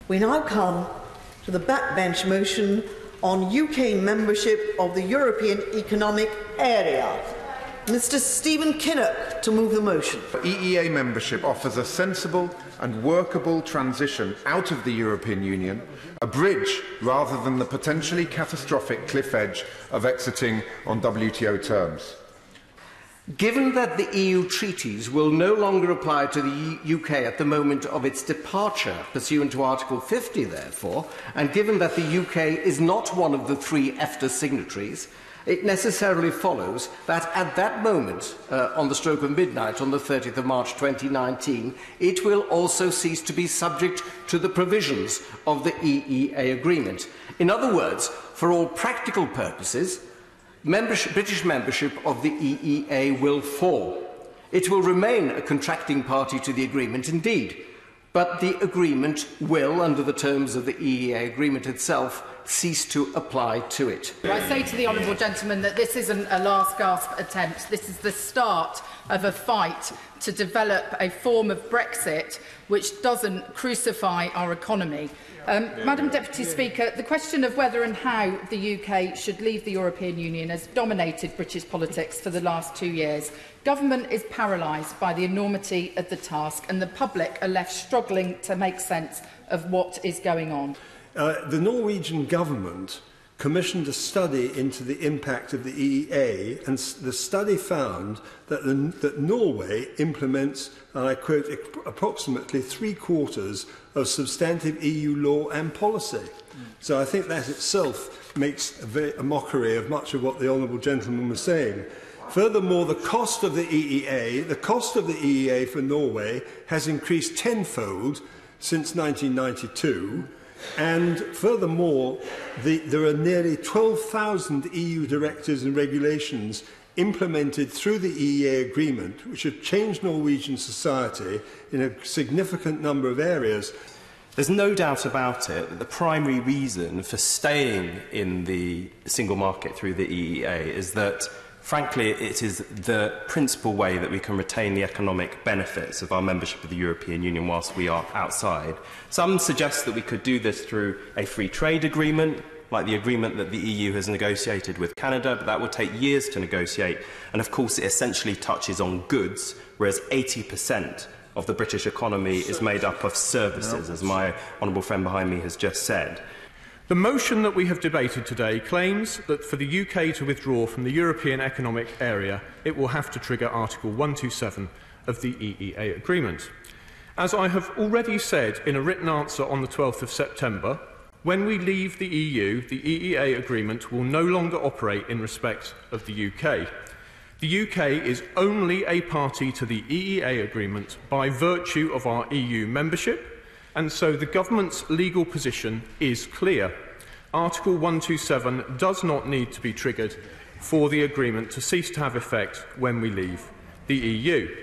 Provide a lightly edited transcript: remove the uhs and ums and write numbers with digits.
We now come to the backbench motion on UK membership of the European Economic Area. Mr. Stephen Kinnock to move the motion. EEA membership offers a sensible and workable transition out of the European Union, a bridge rather than the potentially catastrophic cliff edge of exiting on WTO terms. Given that the EU treaties will no longer apply to the UK at the moment of its departure, pursuant to Article 50, therefore, and given that the UK is not one of the three EFTA signatories, it necessarily follows that at that moment, on the stroke of midnight on the 30th of March 2019, it will also cease to be subject to the provisions of the EEA agreement. In other words, for all practical purposes, British membership of the EEA will fall. It will remain a contracting party to the agreement, indeed, but the agreement will, under the terms of the EEA agreement itself, cease to apply to it. I say to the honourable gentleman that this isn't a last-gasp attempt. This is the start of a fight to develop a form of Brexit which doesn't crucify our economy. Madam Deputy Speaker, the question of whether and how the UK should leave the European Union has dominated British politics for the last 2 years. Government is paralysed by the enormity of the task, and the public are left struggling to make sense of what is going on. The Norwegian government commissioned a study into the impact of the EEA, and the study found that Norway implements, and I quote, approximately 3/4 of substantive EU law and policy. So I think that itself makes a mockery of much of what the honourable gentleman was saying. Furthermore, the cost of the EEA for Norway has increased tenfold since 1992. And furthermore, there are nearly 12,000 EU directives and regulations implemented through the EEA agreement, which have changed Norwegian society in a significant number of areas. There's no doubt about it that the primary reason for staying in the single market through the EEA is that, frankly, it is the principal way that we can retain the economic benefits of our membership of the European Union whilst we are outside. Some suggest that we could do this through a free trade agreement, like the agreement that the EU has negotiated with Canada, but that will take years to negotiate. And of course, it essentially touches on goods, whereas 80% of the British economy is made up of services, as my honourable friend behind me has just said. The motion that we have debated today claims that for the UK to withdraw from the European Economic Area, it will have to trigger Article 127 of the EEA agreement. As I have already said in a written answer on the 12th of September, when we leave the EU, the EEA agreement will no longer operate in respect of the UK. The UK is only a party to the EEA agreement by virtue of our EU membership, and so the government's legal position is clear. Article 127 does not need to be triggered for the agreement to cease to have effect when we leave the EU.